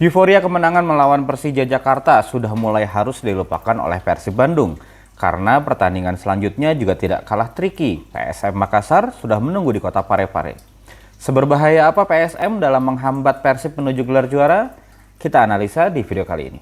Euforia kemenangan melawan Persija Jakarta sudah mulai harus dilupakan oleh Persib Bandung. Karena pertandingan selanjutnya juga tidak kalah tricky. PSM Makassar sudah menunggu di kota Parepare. Seberbahaya apa PSM dalam menghambat Persib menuju gelar juara? Kita analisa di video kali ini.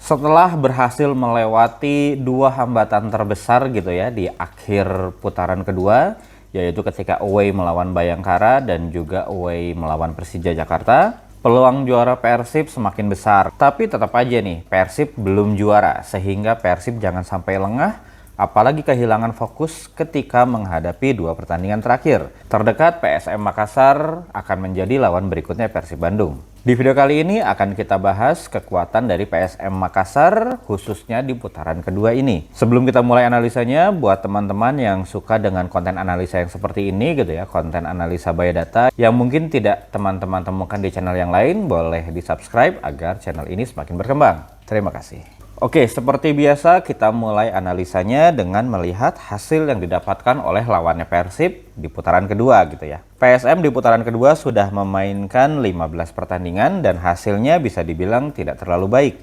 Setelah berhasil melewati dua hambatan terbesar gitu ya di akhir putaran kedua, yaitu ketika away melawan Bayangkara dan juga away melawan Persija Jakarta, peluang juara Persib semakin besar. Tapi tetap aja nih, Persib belum juara, sehingga Persib jangan sampai lengah, apalagi kehilangan fokus ketika menghadapi dua pertandingan terakhir. Terdekat PSM Makassar akan menjadi lawan berikutnya Persib Bandung. Di video kali ini akan kita bahas kekuatan dari PSM Makassar khususnya di putaran kedua ini. Sebelum kita mulai analisanya, buat teman-teman yang suka dengan konten analisa yang seperti ini gitu ya, konten analisa biodata yang mungkin tidak teman-teman temukan di channel yang lain, boleh di-subscribe agar channel ini semakin berkembang. Terima kasih. Oke, seperti biasa kita mulai analisanya dengan melihat hasil yang didapatkan oleh lawannya Persib di putaran kedua gitu ya. PSM di putaran kedua sudah memainkan 15 pertandingan dan hasilnya bisa dibilang tidak terlalu baik.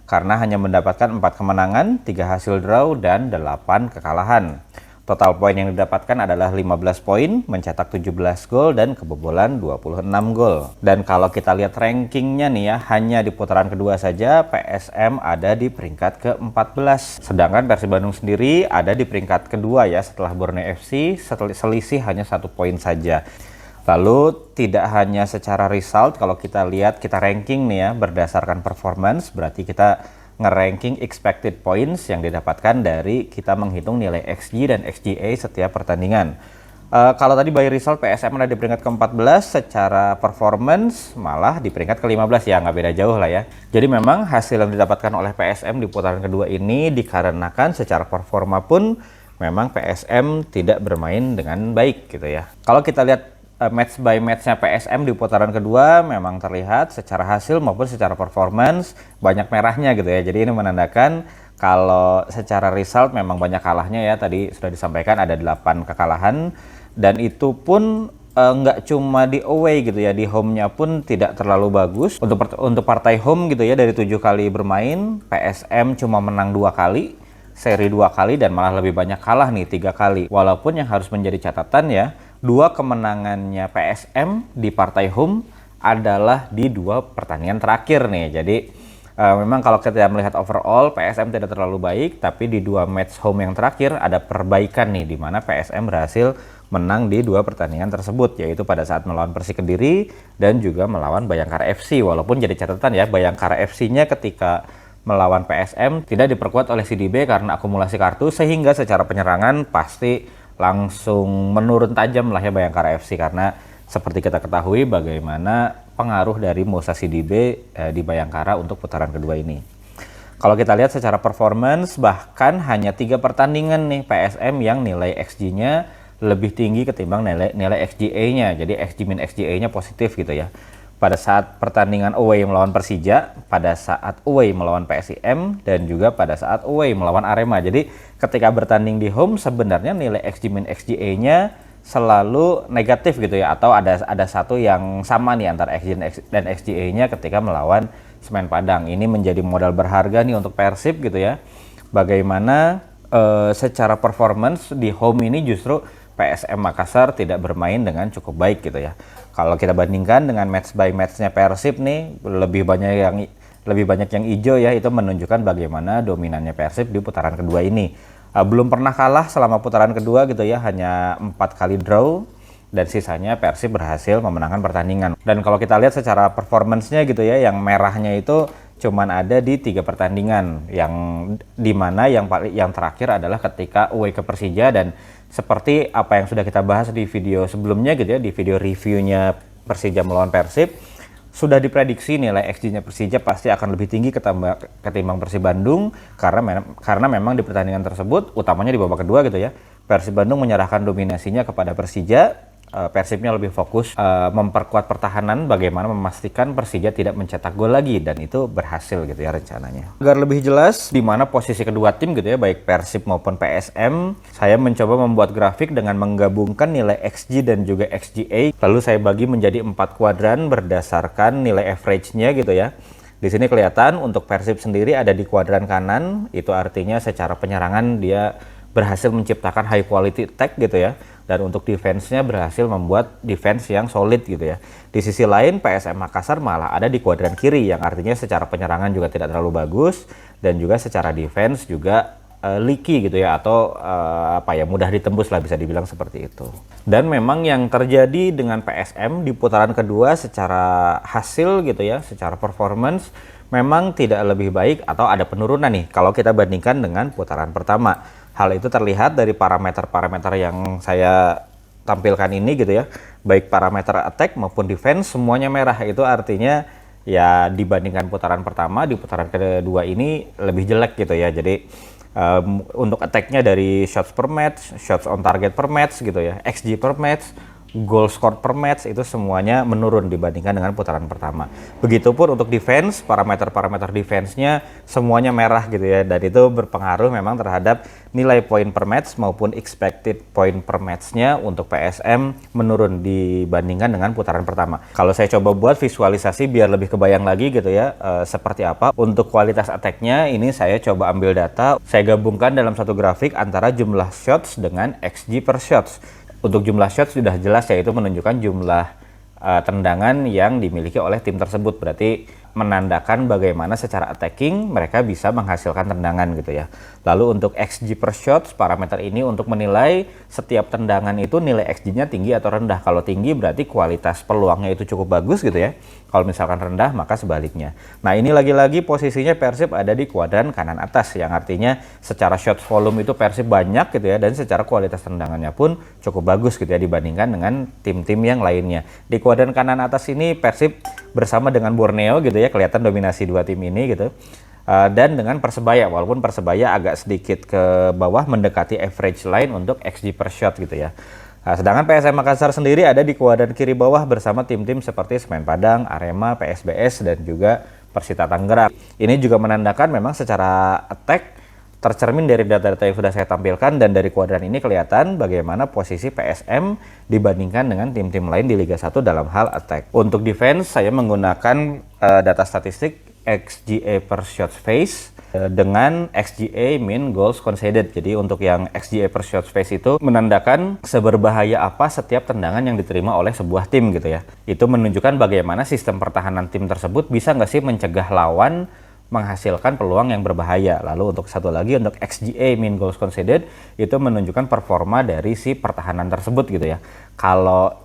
Karena hanya mendapatkan 4 kemenangan, 3 hasil draw, dan 8 kekalahan. Total poin yang didapatkan adalah 15 poin, mencetak 17 gol dan kebobolan 26 gol. Dan kalau kita lihat rankingnya nih ya, hanya di putaran kedua saja PSM ada di peringkat ke-14. Sedangkan Persib Bandung sendiri ada di peringkat kedua ya setelah Borneo FC, selisih hanya 1 poin saja. Lalu tidak hanya secara result, kalau kita lihat kita ranking nih ya berdasarkan performance, berarti kita nge-ranking expected points yang didapatkan dari kita menghitung nilai XG dan XGA setiap pertandingan. Kalau tadi by result PSM ada di peringkat ke-14, secara performance malah di peringkat ke-15 ya, nggak beda jauh lah ya. Jadi memang hasil yang didapatkan oleh PSM di putaran kedua ini dikarenakan secara performa pun memang PSM tidak bermain dengan baik gitu ya. Kalau kita lihat match by matchnya PSM di putaran kedua memang terlihat secara hasil maupun secara performance banyak merahnya gitu ya. Jadi ini menandakan kalau secara result memang banyak kalahnya ya. Tadi sudah disampaikan ada 8 kekalahan dan itu pun nggak cuma di away gitu ya, di home-nya pun tidak terlalu bagus. Untuk partai home gitu ya, dari 7 kali bermain PSM cuma menang 2 kali, seri 2 kali, dan malah lebih banyak kalah nih 3 kali. Walaupun yang harus menjadi catatan ya, 2 kemenangannya PSM di partai home adalah di 2 pertandingan terakhir nih. Jadi memang kalau kita melihat overall PSM tidak terlalu baik, tapi di 2 match home yang terakhir ada perbaikan nih, di mana PSM berhasil menang di 2 pertandingan tersebut, yaitu pada saat melawan Persik Kediri dan juga melawan Bayangkara FC. Walaupun jadi catatan ya, Bayangkara FC-nya ketika melawan PSM tidak diperkuat oleh CDB karena akumulasi kartu, sehingga secara penyerangan pasti langsung menurun tajam lah ya Bayangkara FC, karena seperti kita ketahui bagaimana pengaruh dari Musa CDB di Bayangkara untuk putaran kedua ini. Kalau kita lihat secara performance, bahkan hanya 3 pertandingan nih PSM yang nilai XG-nya lebih tinggi ketimbang nilai XGA-nya. Jadi XG-XGA-nya positif gitu ya. Pada saat pertandingan away melawan Persija, pada saat away melawan PSIM, dan juga pada saat away melawan Arema. Jadi ketika bertanding di home sebenarnya nilai XG-XGA-nya selalu negatif gitu ya, atau ada satu yang sama nih antara XG dan XGA-nya ketika melawan Semen Padang. Ini menjadi modal berharga nih untuk Persib gitu ya. Bagaimana secara performance di home ini justru PSM Makassar tidak bermain dengan cukup baik gitu ya. Kalau kita bandingkan dengan match by matchnya Persib nih, lebih banyak yang hijau ya, itu menunjukkan bagaimana dominannya Persib di putaran kedua ini. Belum pernah kalah selama putaran kedua gitu ya, hanya 4 kali draw dan sisanya Persib berhasil memenangkan pertandingan. Dan kalau kita lihat secara performance-nya gitu ya, yang merahnya itu cuman ada di 3 pertandingan, yang dimana yang terakhir adalah ketika away ke Persija. Dan seperti apa yang sudah kita bahas di video sebelumnya gitu ya, di video reviewnya Persija melawan Persib, sudah diprediksi nilai XG-nya Persija pasti akan lebih tinggi ketimbang Persib Bandung, karena memang di pertandingan tersebut, utamanya di babak kedua gitu ya, Persib Bandung menyerahkan dominasinya kepada Persija. Persibnya lebih fokus memperkuat pertahanan, bagaimana memastikan Persija tidak mencetak gol lagi, dan itu berhasil gitu ya rencananya. Agar lebih jelas di mana posisi kedua tim gitu ya, baik Persib maupun PSM, saya mencoba membuat grafik dengan menggabungkan nilai XG dan juga XGA, lalu saya bagi menjadi 4 kuadran berdasarkan nilai average-nya gitu ya. Di sini kelihatan untuk Persib sendiri ada di kuadran kanan, itu artinya secara penyerangan dia berhasil menciptakan high quality attack gitu ya, dan untuk defense-nya berhasil membuat defense yang solid gitu ya. Di sisi lain PSM Makassar malah ada di kuadran kiri, yang artinya secara penyerangan juga tidak terlalu bagus, dan juga secara defense juga leaky gitu ya, atau mudah ditembus lah, bisa dibilang seperti itu. Dan memang yang terjadi dengan PSM di putaran kedua secara hasil gitu ya, secara performance memang tidak lebih baik atau ada penurunan nih kalau kita bandingkan dengan putaran pertama. Hal itu terlihat dari parameter-parameter yang saya tampilkan ini gitu ya, baik parameter attack maupun defense semuanya merah. Itu artinya ya dibandingkan putaran pertama, di putaran kedua ini lebih jelek gitu ya. Jadi untuk attack-nya dari shots per match, shots on target per match gitu ya, XG per match, goal scored per match, itu semuanya menurun dibandingkan dengan putaran pertama. Begitupun untuk defense, parameter-parameter defense-nya semuanya merah gitu ya, dan itu berpengaruh memang terhadap nilai poin per match maupun expected point per match-nya untuk PSM menurun dibandingkan dengan putaran pertama. Kalau saya coba buat visualisasi biar lebih kebayang lagi gitu ya, seperti apa untuk kualitas attack-nya, ini saya coba ambil data, saya gabungkan dalam satu grafik antara jumlah shots dengan XG per shots. Untuk jumlah shots sudah jelas, yaitu menunjukkan jumlah tendangan yang dimiliki oleh tim tersebut. Berarti menandakan bagaimana secara attacking mereka bisa menghasilkan tendangan gitu ya. Lalu untuk XG per shots, parameter ini untuk menilai setiap tendangan itu nilai XG-nya tinggi atau rendah. Kalau tinggi berarti kualitas peluangnya itu cukup bagus gitu ya. Kalau misalkan rendah maka sebaliknya. Nah ini lagi-lagi posisinya Persib ada di kuadran kanan atas, yang artinya secara shot volume itu Persib banyak gitu ya, dan secara kualitas tendangannya pun cukup bagus gitu ya dibandingkan dengan tim-tim yang lainnya. Di kuadran kanan atas ini Persib bersama dengan Borneo gitu ya, kelihatan dominasi dua tim ini gitu. Dan dengan Persebaya, walaupun Persebaya agak sedikit ke bawah mendekati average line untuk XG per shot gitu ya. Sedangkan PSM Makassar sendiri ada di kuadran kiri bawah bersama tim-tim seperti Semen Padang, Arema, PSBS, dan juga Persita Tangerang. Ini juga menandakan memang secara attack tercermin dari data-data yang sudah saya tampilkan, dan dari kuadran ini kelihatan bagaimana posisi PSM dibandingkan dengan tim-tim lain di Liga 1 dalam hal attack. Untuk defense saya menggunakan data statistik XGA per shots face dengan XGA mean goals conceded. Jadi untuk yang XGA per shots face itu menandakan seberbahaya apa setiap tendangan yang diterima oleh sebuah tim gitu ya. Itu menunjukkan bagaimana sistem pertahanan tim tersebut bisa nggak sih mencegah lawan menghasilkan peluang yang berbahaya. Lalu untuk satu lagi, untuk XGA mean goals conceded, itu menunjukkan performa dari si pertahanan tersebut gitu ya. Kalau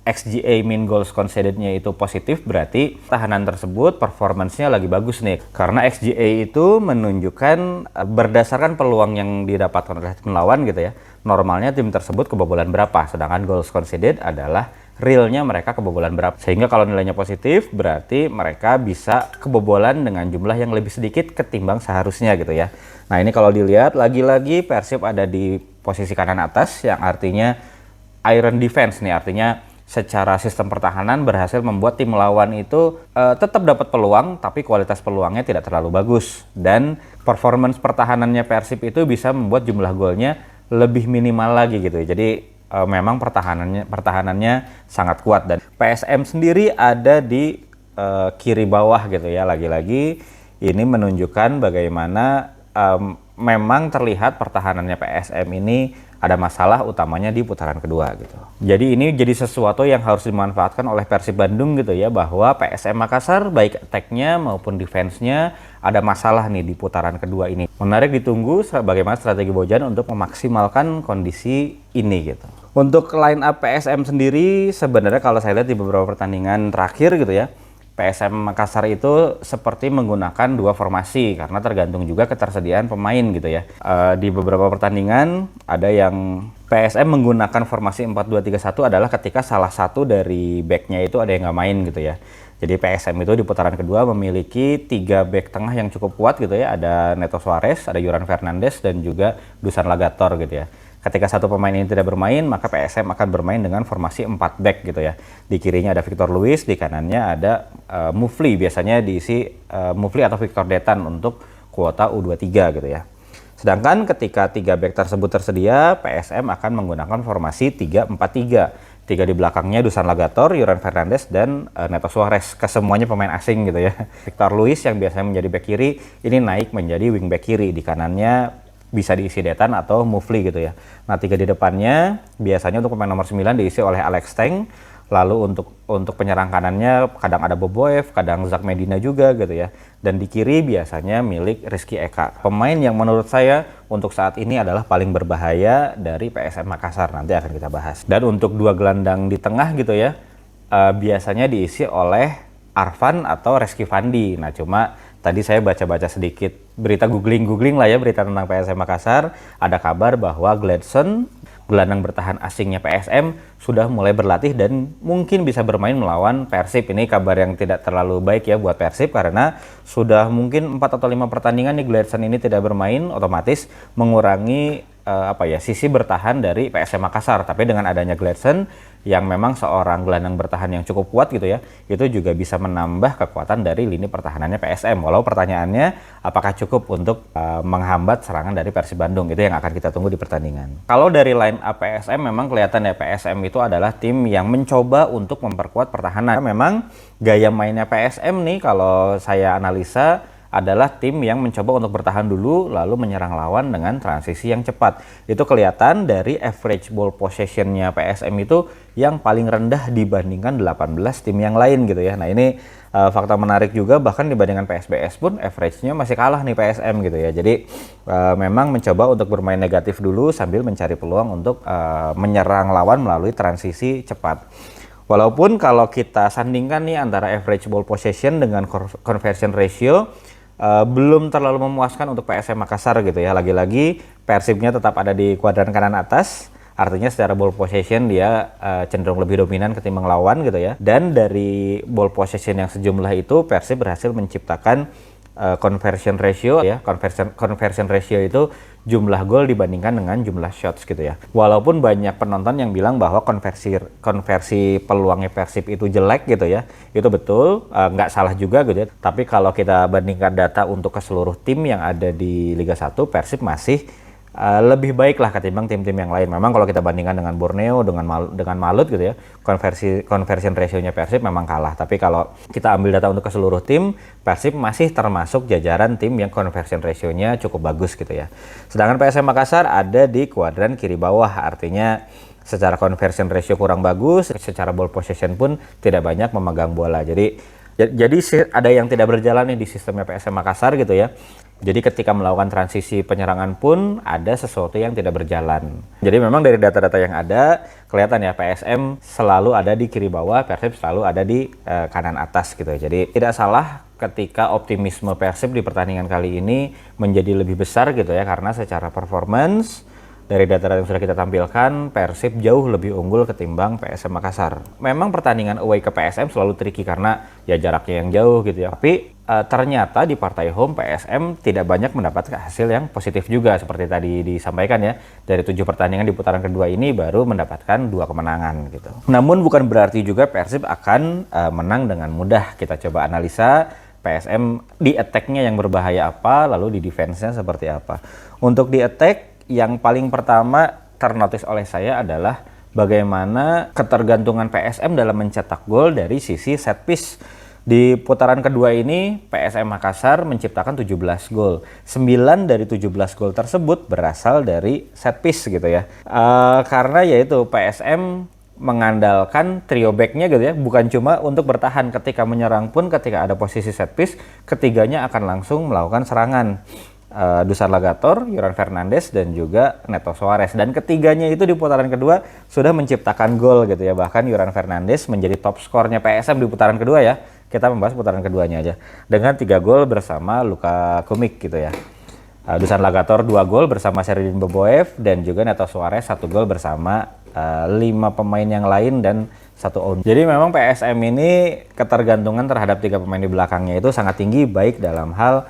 XGA mean goals conceded-nya itu positif, berarti pertahanan tersebut performance-nya lagi bagus nih. Karena XGA itu menunjukkan berdasarkan peluang yang didapatkan oleh tim lawan gitu ya, normalnya tim tersebut kebobolan berapa, sedangkan goals conceded adalah realnya mereka kebobolan berapa. Sehingga kalau nilainya positif, berarti mereka bisa kebobolan dengan jumlah yang lebih sedikit ketimbang seharusnya gitu ya. Nah ini kalau dilihat, lagi-lagi Persib ada di posisi kanan atas, yang artinya iron defense nih, artinya secara sistem pertahanan berhasil membuat tim lawan itu tetap dapat peluang, tapi kualitas peluangnya tidak terlalu bagus, dan performance pertahanannya Persib itu bisa membuat jumlah golnya lebih minimal lagi gitu. Jadi memang pertahanannya sangat kuat, dan PSM sendiri ada di kiri bawah gitu ya. Lagi-lagi ini menunjukkan bagaimana memang terlihat pertahanannya PSM ini ada masalah utamanya di putaran kedua gitu. Jadi ini jadi sesuatu yang harus dimanfaatkan oleh Persib Bandung gitu ya, bahwa PSM Makassar baik attack-nya maupun defense-nya ada masalah nih di putaran kedua ini. Menarik ditunggu bagaimana strategi Bojan untuk memaksimalkan kondisi ini gitu. Untuk line up PSM sendiri sebenarnya kalau saya lihat di beberapa pertandingan terakhir gitu ya, PSM Makassar itu seperti menggunakan dua formasi karena tergantung juga ketersediaan pemain gitu ya. Di beberapa pertandingan ada yang PSM menggunakan formasi 4-2-3-1 adalah ketika salah satu dari backnya itu ada yang nggak main gitu ya. Jadi PSM itu di putaran kedua memiliki 3 back tengah yang cukup kuat gitu ya. Ada Neto Suarez, ada Yoran Fernandes, dan juga Dusan Lagator gitu ya. Ketika satu pemain ini tidak bermain, maka PSM akan bermain dengan formasi 4 back gitu ya. Di kirinya ada Victor Luis, di kanannya ada Mufli, biasanya diisi Mufli atau Victor Detan untuk kuota U23 gitu ya. Sedangkan ketika 3 back tersebut tersedia, PSM akan menggunakan formasi 3-4-3. 3 di belakangnya Dusan Lagator, Yuran Fernandes, dan Neto Suarez. Kesemuanya pemain asing gitu ya. Victor Luis yang biasanya menjadi back kiri, ini naik menjadi wing back kiri. Di kanannya bisa diisi Detan atau Mufli gitu ya. Nah, 3 di depannya biasanya untuk pemain nomor 9 diisi oleh Alex Teng. Lalu untuk penyerang kanannya kadang ada Boboev, kadang Zak Medina juga gitu ya. Dan di kiri biasanya milik Rizky Eka. Pemain yang menurut saya untuk saat ini adalah paling berbahaya dari PSM Makassar. Nanti akan kita bahas. Dan untuk 2 gelandang di tengah gitu ya, biasanya diisi oleh Arfan atau Reski Fandi. Nah, cuma tadi saya baca-baca sedikit berita googling lah ya, berita tentang PSM Makassar. Ada kabar bahwa Gladson, gelandang bertahan asingnya PSM, sudah mulai berlatih dan mungkin bisa bermain melawan Persib. Ini kabar yang tidak terlalu baik ya buat Persib, karena sudah mungkin 4 atau 5 pertandingan nih Gladson ini tidak bermain, otomatis mengurangi sisi bertahan dari PSM Makassar. Tapi dengan adanya Gladson yang memang seorang gelandang bertahan yang cukup kuat gitu ya, itu juga bisa menambah kekuatan dari lini pertahanannya PSM. Walau pertanyaannya apakah cukup untuk menghambat serangan dari Persib Bandung, itu yang akan kita tunggu di pertandingan. Kalau dari line up PSM memang kelihatan ya, PSM itu adalah tim yang mencoba untuk memperkuat pertahanan. Memang gaya mainnya PSM nih kalau saya analisa adalah tim yang mencoba untuk bertahan dulu lalu menyerang lawan dengan transisi yang cepat. Itu kelihatan dari average ball possession-nya PSM itu yang paling rendah dibandingkan 18 tim yang lain gitu ya. Nah, ini fakta menarik juga, bahkan dibandingkan PSBS pun average-nya masih kalah nih PSM gitu ya. Jadi memang mencoba untuk bermain negatif dulu sambil mencari peluang untuk menyerang lawan melalui transisi cepat. Walaupun kalau kita sandingkan nih antara average ball possession dengan conversion ratio, belum terlalu memuaskan untuk PSM Makassar gitu ya. Lagi-lagi Persibnya tetap ada di kuadran kanan atas, artinya secara ball possession dia cenderung lebih dominan ketimbang lawan gitu ya. Dan dari ball possession yang sejumlah itu, Persib berhasil menciptakan conversion ratio ya. Conversion ratio itu jumlah gol dibandingkan dengan jumlah shots gitu ya. Walaupun banyak penonton yang bilang bahwa konversi peluangnya Persib itu jelek gitu ya, itu betul, nggak salah juga gitu ya. Tapi kalau kita bandingkan data untuk keseluruh tim yang ada di Liga 1, Persib masih lebih baik lah ketimbang tim-tim yang lain. Memang kalau kita bandingkan dengan Borneo, dengan Malut gitu ya, conversion ratio-nya Persib memang kalah. Tapi kalau kita ambil data untuk keseluruh tim, Persib masih termasuk jajaran tim yang conversion ratio-nya cukup bagus gitu ya. Sedangkan PSM Makassar ada di kuadran kiri bawah, artinya secara conversion ratio kurang bagus, secara ball possession pun tidak banyak memegang bola. Jadi ada yang tidak berjalan nih di sistemnya PSM Makassar gitu ya. Jadi ketika melakukan transisi penyerangan pun ada sesuatu yang tidak berjalan. Jadi memang dari data-data yang ada kelihatan ya, PSM selalu ada di kiri bawah, Persib selalu ada di kanan atas gitu. Jadi tidak salah ketika optimisme Persib di pertandingan kali ini menjadi lebih besar gitu ya, karena secara performance dari data yang sudah kita tampilkan, Persib jauh lebih unggul ketimbang PSM Makassar. Memang pertandingan away ke PSM selalu tricky karena ya jaraknya yang jauh gitu ya. Tapi ternyata di partai home PSM tidak banyak mendapatkan hasil yang positif juga. Seperti tadi disampaikan ya, dari 7 pertandingan di putaran kedua ini baru mendapatkan 2 kemenangan gitu. Namun bukan berarti juga Persib akan menang dengan mudah. Kita coba analisa PSM di attack-nya yang berbahaya apa, lalu di defense-nya seperti apa. Untuk di attack, yang paling pertama ternotis oleh saya adalah bagaimana ketergantungan PSM dalam mencetak gol dari sisi set piece. Di putaran kedua ini PSM Makassar menciptakan 17 gol. 9 dari 17 gol tersebut berasal dari set piece gitu ya. Karena yaitu PSM mengandalkan trio back-nya gitu ya, bukan cuma untuk bertahan, ketika menyerang pun ketika ada posisi set piece, ketiganya akan langsung melakukan serangan. Dusan Lagator, Yuran Fernandes, dan juga Neto Suarez. Dan ketiganya itu di putaran kedua sudah menciptakan gol gitu ya. Bahkan Yuran Fernandes menjadi top skornya PSM di putaran kedua ya. Kita membahas putaran keduanya aja. Dengan 3 gol bersama Luka Kumik gitu ya. Dusan Lagator 2 gol bersama Sheridin Boboev, dan juga Neto Suarez 1 gol bersama 5 pemain yang lain dan 1 own. Jadi memang PSM ini ketergantungan terhadap 3 pemain di belakangnya itu sangat tinggi, baik dalam hal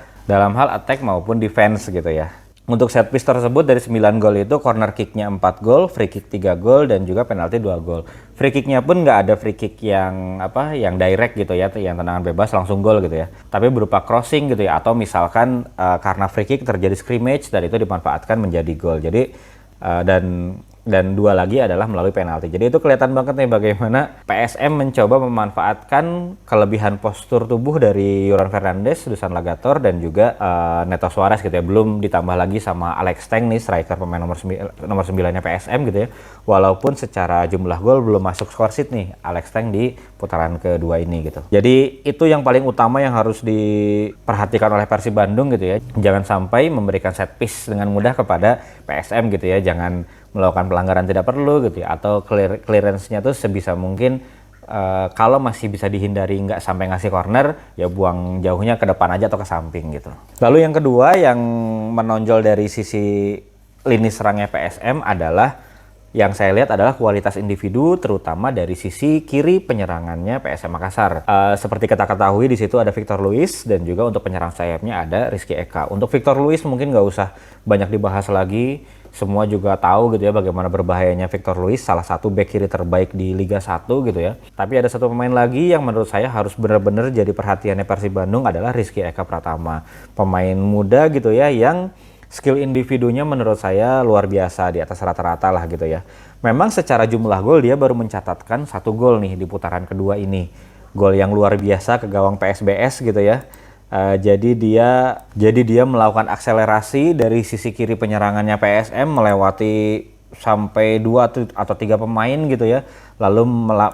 attack maupun defense gitu ya. Untuk set piece tersebut dari 9 gol itu corner kicknya 4 gol, free kick 3 gol, dan juga penalti 2 gol. Free kicknya pun nggak ada free kick yang yang direct gitu ya, yang tendangan bebas langsung gol gitu ya. Tapi berupa crossing gitu ya, atau misalkan karena free kick terjadi scrimmage dan itu dimanfaatkan menjadi gol. Jadi dan 2 lagi adalah melalui penalti. Jadi itu kelihatan banget nih bagaimana PSM mencoba memanfaatkan kelebihan postur tubuh dari Yoran Fernandes, Dusan Lagator, dan juga Neto Suarez gitu ya. Belum ditambah lagi sama Alex Teng nih, striker pemain nomor 9-nya PSM gitu ya. Walaupun secara jumlah gol belum masuk skor sheet nih Alex Teng di putaran kedua ini gitu. Jadi itu yang paling utama yang harus diperhatikan oleh Persib Bandung gitu ya. Jangan sampai memberikan set piece dengan mudah kepada PSM gitu ya. Jangan melakukan pelanggaran tidak perlu gitu ya, atau clearance-nya tuh sebisa mungkin kalau masih bisa dihindari nggak sampai ngasih corner, ya buang jauhnya ke depan aja atau ke samping gitu. Lalu yang kedua yang menonjol dari sisi lini serangnya PSM adalah yang saya lihat adalah kualitas individu, terutama dari sisi kiri penyerangannya PSM Makassar. Seperti kita ketahui di situ ada Victor Luis, dan juga untuk penyerang sayapnya ada Rizky Eka. Untuk Victor Luis mungkin nggak usah banyak dibahas lagi. Semua juga tahu gitu ya bagaimana berbahayanya Victor Luis, salah satu bek kiri terbaik di Liga 1 gitu ya. Tapi ada satu pemain lagi yang menurut saya harus benar-benar jadi perhatiannya Persib Bandung adalah Rizky Eka Pratama. Pemain muda gitu ya yang skill individunya menurut saya luar biasa, di atas rata-rata lah gitu ya. Memang secara jumlah gol dia baru mencatatkan 1 gol nih di putaran kedua ini. Gol yang luar biasa ke gawang PSBS gitu ya. Jadi dia melakukan akselerasi dari sisi kiri penyerangannya PSM melewati sampai 2 atau 3 pemain gitu ya. Lalu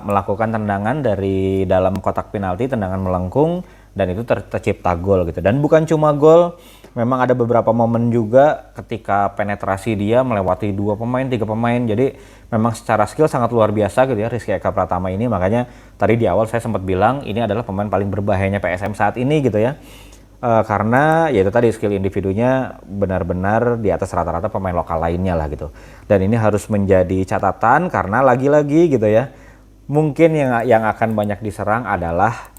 melakukan tendangan dari dalam kotak penalti, tendangan melengkung, dan itu tercipta gol gitu. Dan bukan cuma gol, memang ada beberapa momen juga ketika penetrasi dia melewati 2 pemain, 3 pemain. Jadi memang secara skill sangat luar biasa gitu ya Rizky Eka Pratama ini. Makanya tadi di awal saya sempat bilang ini adalah pemain paling berbahayanya PSM saat ini gitu ya. Karena ya itu tadi skill individunya benar-benar di atas rata-rata pemain lokal lainnya lah gitu. Dan ini harus menjadi catatan karena lagi-lagi gitu ya, mungkin yang akan banyak diserang adalah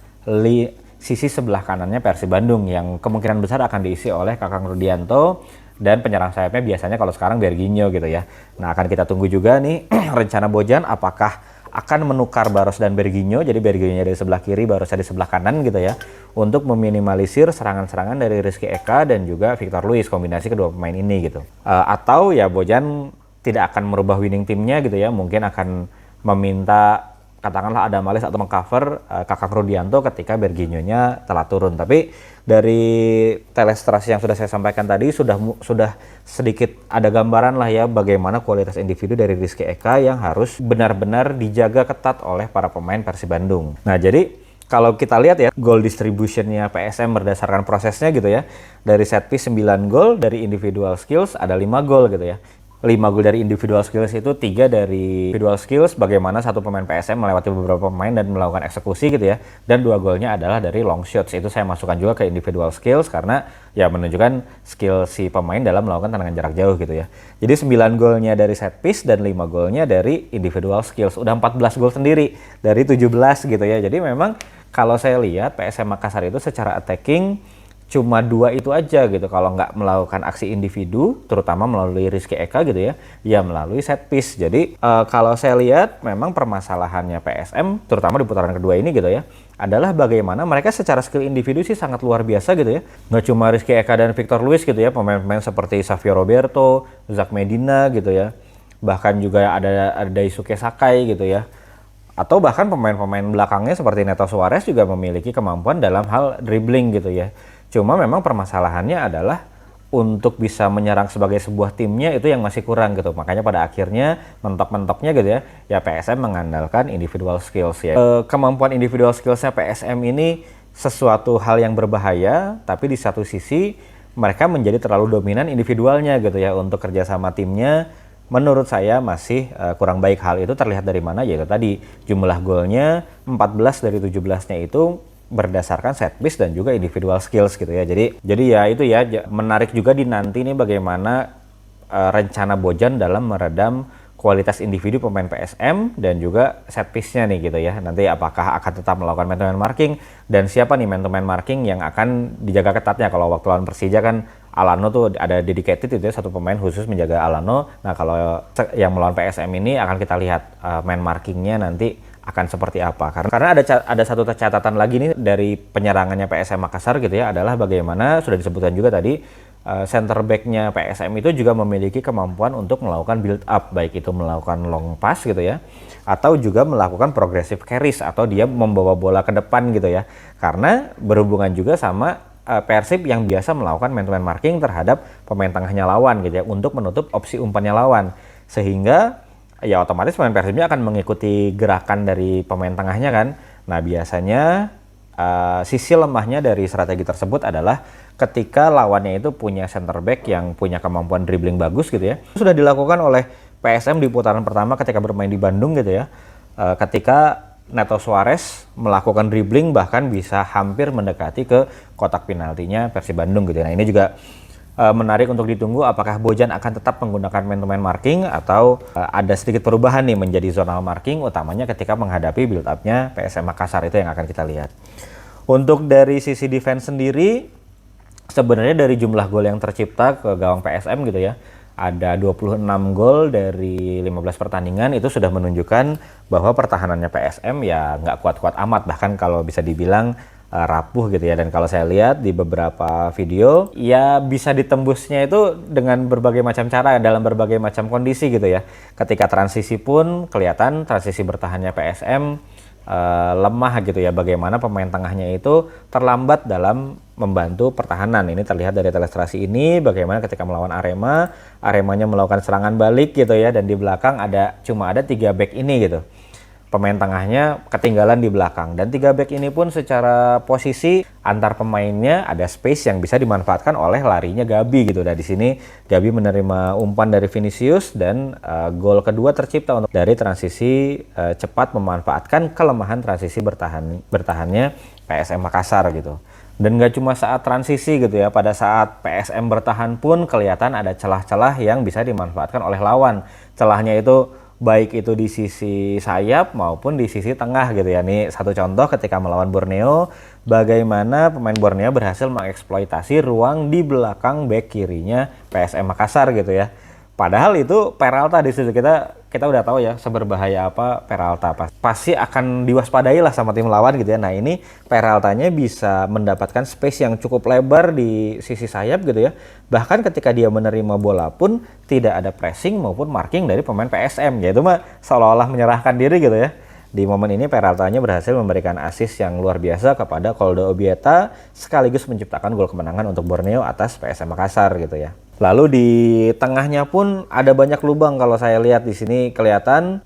sisi sebelah kanannya Persib Bandung yang kemungkinan besar akan diisi oleh Kakang Rudianto, dan penyerang sayapnya biasanya kalau sekarang Berginho gitu ya. Nah, akan kita tunggu juga nih rencana Bojan apakah akan menukar Baros dan Berginho, jadi Berginho dari sebelah kiri, Barosnya di sebelah kanan gitu ya, untuk meminimalisir serangan-serangan dari Rizky Eka dan juga Victor Luis, kombinasi kedua pemain ini gitu. Atau ya Bojan tidak akan merubah winning timnya gitu ya, mungkin akan meminta katakanlah ada Males atau mengcover Kakak Rudianto ketika Berginho-nya telah turun. Tapi dari telestrasi yang sudah saya sampaikan tadi sudah sedikit ada gambaran lah ya bagaimana kualitas individu dari Rizky Eka yang harus benar-benar dijaga ketat oleh para pemain Persib Bandung. Nah, jadi kalau kita lihat ya goal distributionnya PSM berdasarkan prosesnya gitu ya, dari set piece 9 gol, dari individual skills ada 5 gol gitu ya. 5 gol dari individual skills itu 3 dari individual skills, bagaimana satu pemain PSM melewati beberapa pemain dan melakukan eksekusi gitu ya, dan 2 golnya adalah dari long shots. Itu saya masukkan juga ke individual skills karena ya menunjukkan skill si pemain dalam melakukan tendangan jarak jauh gitu ya. Jadi 9 golnya dari set piece dan 5 golnya dari individual skills. Udah 14 gol sendiri dari 17 gitu ya. Jadi memang kalau saya lihat PSM Makassar itu secara attacking cuma 2 itu aja gitu. Kalau nggak melakukan aksi individu, terutama melalui Rizky Eka gitu ya melalui set piece. Jadi kalau saya lihat memang permasalahannya PSM, terutama di putaran kedua ini gitu ya, adalah bagaimana mereka secara skill individu sih sangat luar biasa gitu ya. Nggak cuma Rizky Eka dan Victor Luis gitu ya, pemain-pemain seperti Xavier Roberto, Zak Medina gitu ya, bahkan juga ada Daisuke Sakai gitu ya. Atau bahkan pemain-pemain belakangnya seperti Neto Suarez juga memiliki kemampuan dalam hal dribbling gitu ya. Cuma memang permasalahannya adalah untuk bisa menyerang sebagai sebuah timnya itu yang masih kurang gitu. Makanya pada akhirnya mentok-mentoknya gitu ya PSM mengandalkan individual skills ya. Kemampuan individual skillsnya PSM ini sesuatu hal yang berbahaya, tapi di satu sisi mereka menjadi terlalu dominan individualnya gitu ya untuk kerjasama timnya. Menurut saya masih kurang baik. Hal itu terlihat dari mana? Yaitu tadi jumlah golnya 14 dari 17-nya itu berdasarkan set piece dan juga individual skills gitu ya. Jadi ya itu ya menarik juga di nanti nih bagaimana rencana Bojan dalam meredam kualitas individu pemain PSM dan juga set piece-nya nih gitu ya. Nanti apakah akan tetap melakukan man-to-man marking dan siapa nih man-to-man marking yang akan dijaga ketatnya. Kalau waktu lawan Persija kan Alano tuh ada dedicated itu ya, satu pemain khusus menjaga Alano. Nah kalau yang melawan PSM ini akan kita lihat man markingnya nanti akan seperti apa. Karena ada satu catatan lagi nih dari penyerangannya PSM Makassar gitu ya, adalah bagaimana sudah disebutkan juga tadi, center back-nya PSM itu juga memiliki kemampuan untuk melakukan build up, baik itu melakukan long pass gitu ya, atau juga melakukan progressive carries, atau dia membawa bola ke depan gitu ya. Karena berhubungan juga sama Persib yang biasa melakukan man-to-man marking terhadap pemain tengahnya lawan gitu ya, untuk menutup opsi umpannya lawan. Sehingga ya otomatis pemain Persibnya akan mengikuti gerakan dari pemain tengahnya kan. Nah biasanya sisi lemahnya dari strategi tersebut adalah ketika lawannya itu punya center back yang punya kemampuan dribbling bagus gitu ya. Sudah dilakukan oleh PSM di putaran pertama ketika bermain di Bandung gitu ya. Ketika Neto Suarez melakukan dribbling bahkan bisa hampir mendekati ke kotak penaltinya Persib Bandung gitu ya. Nah ini juga menarik untuk ditunggu, apakah Bojan akan tetap menggunakan man-to-man marking atau ada sedikit perubahan nih menjadi zonal marking, utamanya ketika menghadapi build up-nya PSM Makassar. Itu yang akan kita lihat. Untuk dari sisi defense sendiri, sebenarnya dari jumlah gol yang tercipta ke gawang PSM gitu ya, ada 26 gol dari 15 pertandingan, itu sudah menunjukkan bahwa pertahanannya PSM ya nggak kuat-kuat amat, bahkan kalau bisa dibilang rapuh gitu ya. Dan kalau saya lihat di beberapa video ya bisa ditembusnya itu dengan berbagai macam cara, dalam berbagai macam kondisi gitu ya. Ketika transisi pun kelihatan transisi bertahannya PSM lemah gitu ya, bagaimana pemain tengahnya itu terlambat dalam membantu pertahanan. Ini terlihat dari ilustrasi ini, bagaimana ketika melawan Arema, Aremanya melakukan serangan balik gitu ya, dan di belakang cuma ada 3 back ini gitu. Pemain tengahnya ketinggalan di belakang, dan 3 back ini pun secara posisi antar pemainnya ada space yang bisa dimanfaatkan oleh larinya Gabi gitu. Dan di sini Gabi menerima umpan dari Vinicius, dan gol kedua tercipta untuk dari transisi cepat, memanfaatkan kelemahan transisi bertahannya PSM Makassar gitu. Dan gak cuma saat transisi gitu ya, pada saat PSM bertahan pun kelihatan ada celah-celah yang bisa dimanfaatkan oleh lawan. Celahnya itu baik itu di sisi sayap maupun di sisi tengah gitu ya. Nih satu contoh ketika melawan Borneo, bagaimana pemain Borneo berhasil mengeksploitasi ruang di belakang bek kirinya PSM Makassar gitu ya. Padahal itu Peralta di situ, kita udah tahu ya seberbahaya apa Peralta, pasti akan diwaspadai lah sama tim lawan gitu ya. Nah ini Peraltanya bisa mendapatkan space yang cukup lebar di sisi sayap gitu ya. Bahkan ketika dia menerima bola pun tidak ada pressing maupun marking dari pemain PSM, yaitu mah seolah-olah menyerahkan diri gitu ya. Di momen ini Peraltanya berhasil memberikan assist yang luar biasa kepada Koldo Obieta, sekaligus menciptakan gol kemenangan untuk Borneo atas PSM Makassar gitu ya. Lalu di tengahnya pun ada banyak lubang, kalau saya lihat di sini kelihatan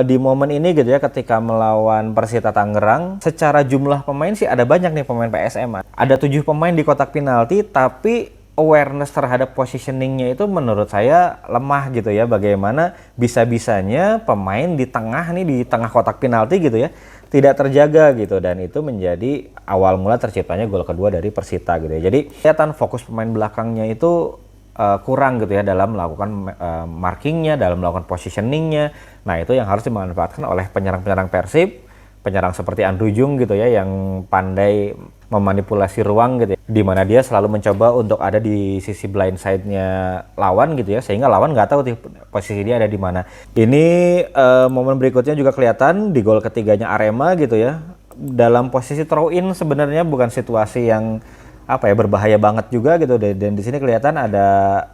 di momen ini gitu ya, ketika melawan Persita Tangerang, secara jumlah pemain sih ada banyak nih pemain PSM. Ada 7 pemain di kotak penalti, tapi awareness terhadap positioningnya itu menurut saya lemah gitu ya. Bagaimana bisa-bisanya pemain di tengah kotak penalti gitu ya tidak terjaga gitu, dan itu menjadi awal mula terciptanya gol kedua dari Persita gitu ya. Jadi kelihatan fokus pemain belakangnya itu kurang gitu ya dalam melakukan markingnya, dalam melakukan positioningnya. Nah itu yang harus dimanfaatkan oleh penyerang-penyerang Persib, penyerang seperti Andrew Jung gitu ya, yang pandai memanipulasi ruang gitu ya, di mana dia selalu mencoba untuk ada di sisi blind side-nya lawan gitu ya, sehingga lawan nggak tahu posisi dia ada di mana. Ini momen berikutnya juga kelihatan di gol ketiganya Arema gitu ya, dalam posisi throw in, sebenarnya bukan situasi yang berbahaya banget juga gitu. Dan di sini kelihatan ada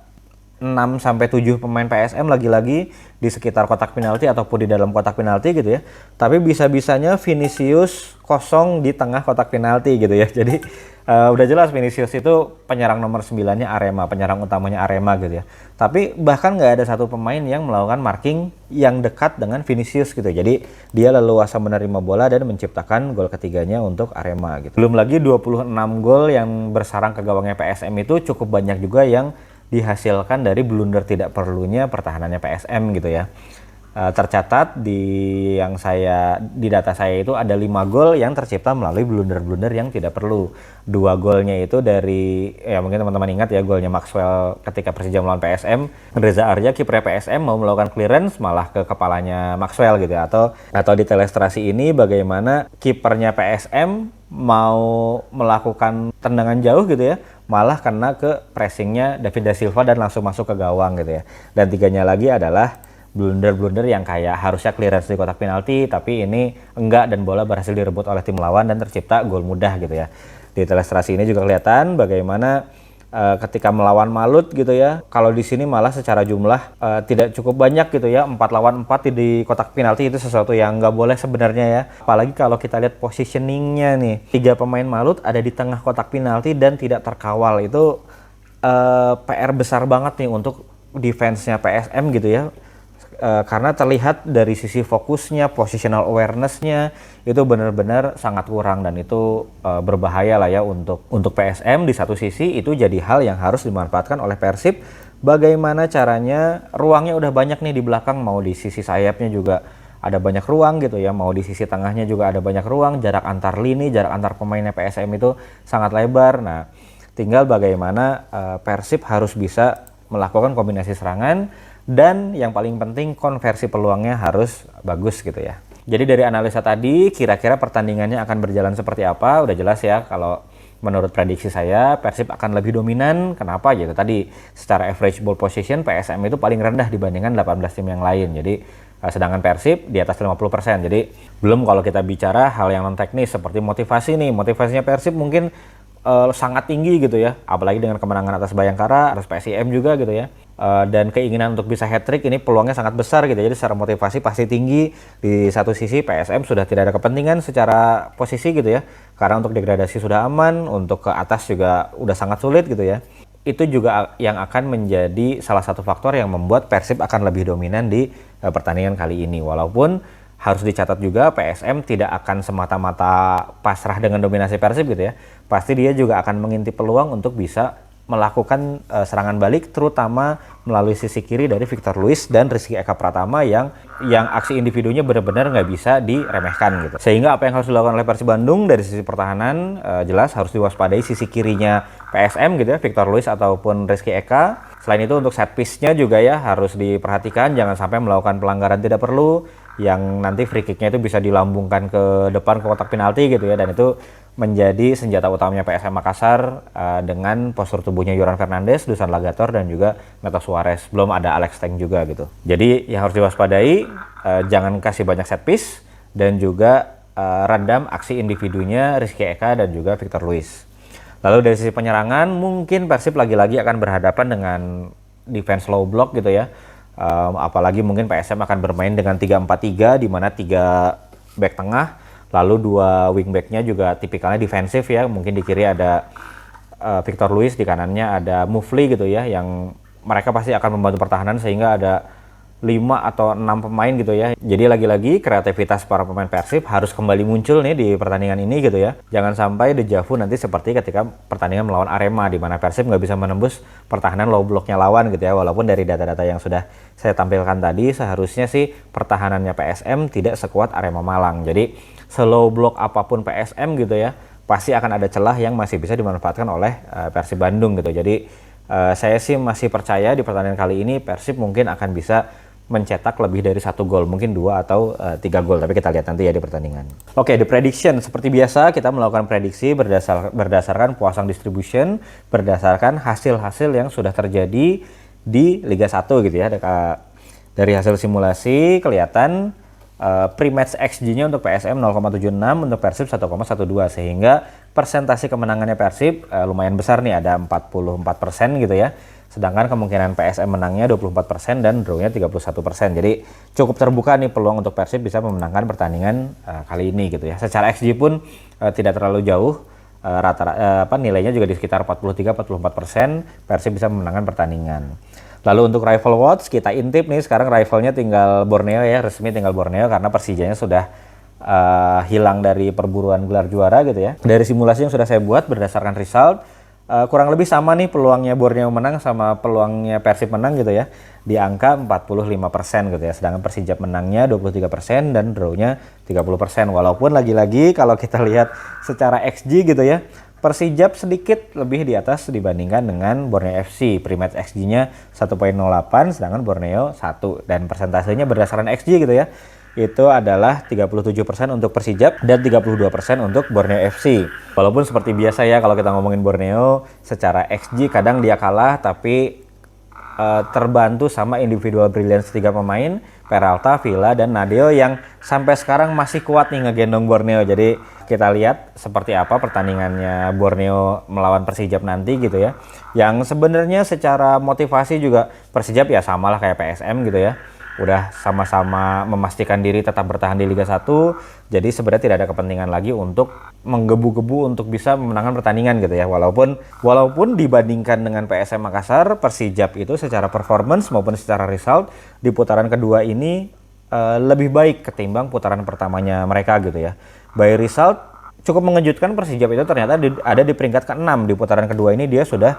6-7 pemain PSM lagi-lagi di sekitar kotak penalti ataupun di dalam kotak penalti gitu ya. Tapi bisa-bisanya Vinicius kosong di tengah kotak penalti gitu ya. Jadi udah jelas Vinicius itu penyerang nomor 9-nya Arema, penyerang utamanya Arema gitu ya. Tapi bahkan nggak ada satu pemain yang melakukan marking yang dekat dengan Vinicius gitu. Jadi dia leluasa menerima bola dan menciptakan gol ketiganya untuk Arema gitu. Belum lagi 26 gol yang bersarang ke gawangnya PSM itu cukup banyak juga yang dihasilkan dari blunder tidak perlunya pertahanannya PSM gitu ya. Tercatat di data saya itu ada 5 gol yang tercipta melalui blunder-blunder yang tidak perlu. 2 golnya itu dari, ya mungkin teman-teman ingat ya, golnya Maxwell ketika Persija melawan PSM, Reza Arya kiper PSM mau melakukan clearance malah ke kepalanya Maxwell gitu ya. Atau di telestrasi ini bagaimana kipernya PSM mau melakukan tendangan jauh gitu ya, malah kena ke pressingnya David da Silva dan langsung masuk ke gawang gitu ya. Dan 3-nya lagi adalah blunder-blunder yang kayak harusnya clearance di kotak penalti, tapi ini enggak dan bola berhasil direbut oleh tim lawan dan tercipta gol mudah gitu ya. Di ilustrasi ini juga kelihatan bagaimana ketika melawan Malut gitu ya, kalau di sini malah secara jumlah tidak cukup banyak gitu ya, 4 lawan 4 di kotak penalti itu sesuatu yang nggak boleh sebenarnya ya. Apalagi kalau kita lihat positioningnya nih, 3 pemain Malut ada di tengah kotak penalti dan tidak terkawal, itu PR besar banget nih untuk defense-nya PSM gitu ya. Karena terlihat dari sisi fokusnya, positional awareness-nya itu benar-benar sangat kurang dan itu berbahaya lah ya untuk PSM. Di satu sisi itu jadi hal yang harus dimanfaatkan oleh Persib. Bagaimana caranya, ruangnya udah banyak nih di belakang, mau di sisi sayapnya juga ada banyak ruang gitu ya, mau di sisi tengahnya juga ada banyak ruang, jarak antar lini, jarak antar pemainnya PSM itu sangat lebar. Nah, tinggal bagaimana Persib harus bisa melakukan kombinasi serangan. Dan yang paling penting konversi peluangnya harus bagus gitu ya. Jadi dari analisa tadi kira-kira pertandingannya akan berjalan seperti apa, udah jelas ya kalau menurut prediksi saya Persib akan lebih dominan. Kenapa? Gitu tadi secara average ball position PSM itu paling rendah dibandingkan 18 tim yang lain. Jadi sedangkan Persib di atas 50%. Jadi belum kalau kita bicara hal yang non teknis seperti motivasi nih. Motivasinya Persib mungkin sangat tinggi gitu ya, apalagi dengan kemenangan atas Bayangkara, atas PSIM juga gitu ya, dan keinginan untuk bisa hat-trick ini peluangnya sangat besar gitu, jadi secara motivasi pasti tinggi. Di satu sisi PSM sudah tidak ada kepentingan secara posisi gitu ya, karena untuk degradasi sudah aman, untuk ke atas juga udah sangat sulit gitu ya. Itu juga yang akan menjadi salah satu faktor yang membuat Persib akan lebih dominan di pertandingan kali ini. Walaupun harus dicatat juga PSM tidak akan semata-mata pasrah dengan dominasi Persib gitu ya. Pasti dia juga akan mengintip peluang untuk bisa melakukan serangan balik, terutama melalui sisi kiri dari Victor Luis dan Rizky Eka Pratama yang aksi individunya benar-benar nggak bisa diremehkan gitu. Sehingga apa yang harus dilakukan oleh Persib Bandung dari sisi pertahanan jelas harus diwaspadai sisi kirinya PSM gitu ya, Victor Luis ataupun Rizky Eka. Selain itu untuk set piece-nya juga ya harus diperhatikan, jangan sampai melakukan pelanggaran tidak perlu yang nanti free kick-nya itu bisa dilambungkan ke depan ke kotak penalti gitu ya, dan itu menjadi senjata utamanya PSM Makassar dengan postur tubuhnya Yoran Fernandes, Dusan Lagator dan juga Neto Suarez, belum ada Alex Teng juga gitu. Jadi yang harus diwaspadai jangan kasih banyak set piece dan juga redam aksi individunya Rizky Eka dan juga Victor Luis. Lalu dari sisi penyerangan mungkin Persib lagi-lagi akan berhadapan dengan defense low block gitu ya. Apalagi mungkin PSM akan bermain dengan 3-4-3 di mana 3 back tengah, lalu 2 wing back-nya juga tipikalnya defensif ya. Mungkin di kiri ada Victor Luis, di kanannya ada Mufli gitu ya, yang mereka pasti akan membantu pertahanan sehingga ada 5 atau 6 pemain gitu ya. Jadi lagi-lagi kreativitas para pemain Persib harus kembali muncul nih di pertandingan ini gitu ya. Jangan sampai deja vu nanti seperti ketika pertandingan melawan Arema di mana Persib nggak bisa menembus pertahanan low blocknya lawan gitu ya. Walaupun dari data-data yang sudah saya tampilkan tadi seharusnya sih pertahanannya PSM tidak sekuat Arema Malang. Jadi slow block apapun PSM gitu ya, pasti akan ada celah yang masih bisa dimanfaatkan oleh Persib Bandung gitu. Jadi saya sih masih percaya di pertandingan kali ini Persib mungkin akan bisa mencetak lebih dari 1 gol, mungkin 2 atau 3 gol, tapi kita lihat nanti ya di pertandingan. Oke, the prediction seperti biasa kita melakukan prediksi berdasarkan Poisson Distribution, berdasarkan hasil-hasil yang sudah terjadi di Liga 1 gitu ya. Dari hasil simulasi kelihatan pre-match XG-nya untuk PSM 0,76, untuk Persib 1,12, sehingga persentase kemenangannya Persib lumayan besar nih, ada 44% gitu ya. Sedangkan kemungkinan PSM menangnya 24% dan draw-nya 31%. Jadi cukup terbuka nih peluang untuk Persib bisa memenangkan pertandingan kali ini gitu ya. Secara XG pun tidak terlalu jauh. Nilainya juga di sekitar 43-44%. Persib bisa memenangkan pertandingan. Lalu untuk rival watch kita intip nih, sekarang rivalnya tinggal Borneo ya, resmi tinggal Borneo karena Persijanya sudah hilang dari perburuan gelar juara gitu ya. Dari simulasi yang sudah saya buat berdasarkan result, kurang lebih sama nih peluangnya Borneo menang sama peluangnya Persib menang gitu ya, di angka 45% gitu ya. Sedangkan Persijap menangnya 23% dan draw-nya 30%. Walaupun lagi-lagi kalau kita lihat secara XG gitu ya, Persijap sedikit lebih di atas dibandingkan dengan Borneo FC. Pre-match XG-nya 1.08 sedangkan Borneo 1, dan persentasenya berdasarkan XG gitu ya. itu adalah 37% untuk Persijap dan 32% untuk Borneo FC. Walaupun seperti biasa ya kalau kita ngomongin Borneo, secara XG kadang dia kalah, tapi terbantu sama individual brilliance 3 pemain, Peralta, Villa, dan Nadeo yang sampai sekarang masih kuat nih ngegendong Borneo. Jadi kita lihat seperti apa pertandingannya Borneo melawan Persijap nanti gitu ya. Yang sebenarnya secara motivasi juga Persijap ya samalah kayak PSM gitu ya. Udah sama-sama memastikan diri tetap bertahan di Liga 1. Jadi sebenarnya tidak ada kepentingan lagi untuk menggebu-gebu untuk bisa memenangkan pertandingan gitu ya. Walaupun dibandingkan dengan PSM Makassar, Persijap itu secara performance maupun secara result di putaran kedua ini lebih baik ketimbang putaran pertamanya mereka gitu ya. By result cukup mengejutkan, Persijap itu ternyata ada di peringkat ke-6 di putaran kedua ini. Dia sudah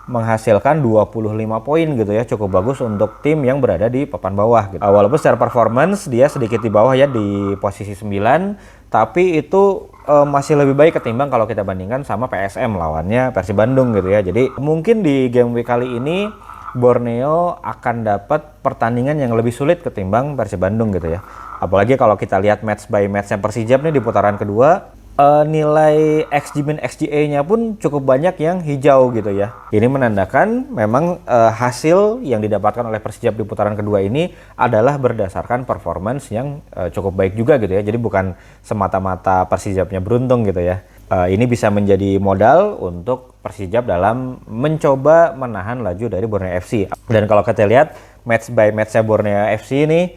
menghasilkan 25 poin gitu ya, cukup bagus untuk tim yang berada di papan bawah gitu. Walaupun secara performance dia sedikit di bawah ya, di posisi 9, tapi itu masih lebih baik ketimbang kalau kita bandingkan sama PSM lawannya Persib Bandung gitu ya. Jadi mungkin di game week kali ini Borneo akan dapat pertandingan yang lebih sulit ketimbang Persib Bandung gitu ya. Apalagi kalau kita lihat match by match-nya Persijap nih di putaran kedua, nilai XG-XGA-nya pun cukup banyak yang hijau gitu ya. Ini menandakan memang hasil yang didapatkan oleh Persijap di putaran kedua ini adalah berdasarkan performance yang cukup baik juga gitu ya. Jadi bukan semata-mata Persijapnya beruntung gitu ya. Ini bisa menjadi modal untuk Persijap dalam mencoba menahan laju dari Borneo FC. Dan kalau kita lihat match by match-nya Borneo FC ini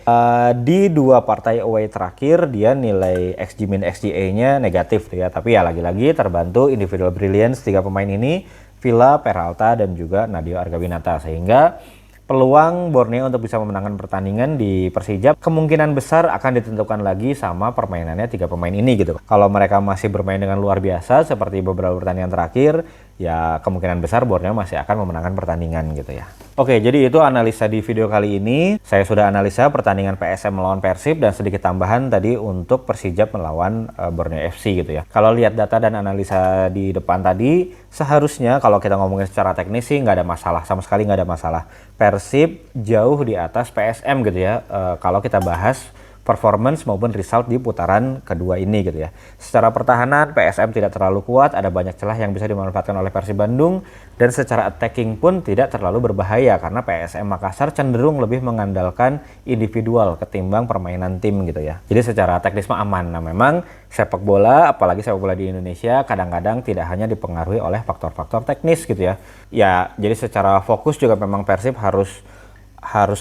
di 2 partai away terakhir dia nilai XG-XGA-nya negatif tuh ya. Tapi ya lagi-lagi terbantu individual brilliance 3 pemain ini, Villa, Peralta, dan juga Nadeo Argawinata, sehingga peluang Borneo untuk bisa memenangkan pertandingan di Persijap kemungkinan besar akan ditentukan lagi sama permainannya 3 pemain ini gitu. Kalau mereka masih bermain dengan luar biasa seperti beberapa pertandingan terakhir, ya kemungkinan besar Borneo masih akan memenangkan pertandingan gitu ya. Oke, jadi itu analisa di video kali ini. Saya sudah analisa pertandingan PSM melawan Persib dan sedikit tambahan tadi untuk Persijap melawan Borneo FC gitu ya. Kalau lihat data dan analisa di depan tadi, seharusnya kalau kita ngomongin secara teknis sih nggak ada masalah, sama sekali nggak ada masalah. Persib jauh di atas PSM gitu ya, kalau kita bahas performance maupun result di putaran kedua ini gitu ya. Secara pertahanan PSM tidak terlalu kuat, ada banyak celah yang bisa dimanfaatkan oleh Persib Bandung, dan secara attacking pun tidak terlalu berbahaya karena PSM Makassar cenderung lebih mengandalkan individual ketimbang permainan tim gitu ya. Jadi secara teknis mah aman. Nah memang sepak bola, apalagi sepak bola di Indonesia kadang-kadang tidak hanya dipengaruhi oleh faktor-faktor teknis gitu ya. Ya jadi secara fokus juga memang Persib harus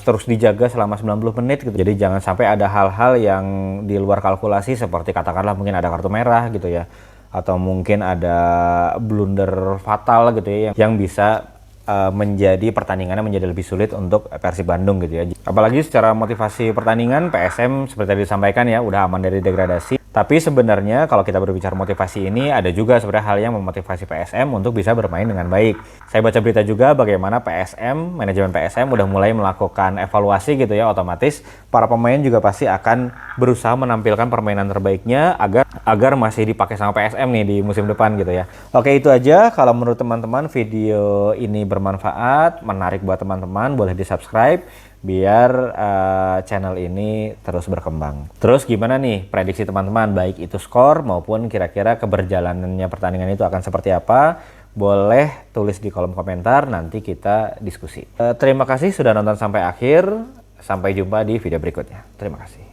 terus dijaga selama 90 menit gitu. Jadi jangan sampai ada hal-hal yang di luar kalkulasi seperti katakanlah mungkin ada kartu merah gitu ya, atau mungkin ada blunder fatal gitu ya yang bisa menjadi pertandingannya menjadi lebih sulit untuk Persib Bandung gitu ya. Apalagi secara motivasi pertandingan PSM seperti tadi disampaikan ya udah aman dari degradasi. Tapi sebenarnya kalau kita berbicara motivasi ini ada juga sebenarnya hal yang memotivasi PSM untuk bisa bermain dengan baik. Saya baca berita juga bagaimana manajemen PSM udah mulai melakukan evaluasi gitu ya, otomatis para pemain juga pasti akan berusaha menampilkan permainan terbaiknya agar masih dipakai sama PSM nih di musim depan gitu ya. Oke, itu aja. Kalau menurut teman-teman video ini bermanfaat, menarik buat teman-teman, boleh di-subscribe biar channel ini terus berkembang. Terus gimana nih prediksi teman-teman, baik itu skor maupun kira-kira keberjalanannya pertandingan itu akan seperti apa? Boleh tulis di kolom komentar, nanti kita diskusi. Terima kasih sudah nonton sampai akhir. Sampai jumpa di video berikutnya. Terima kasih.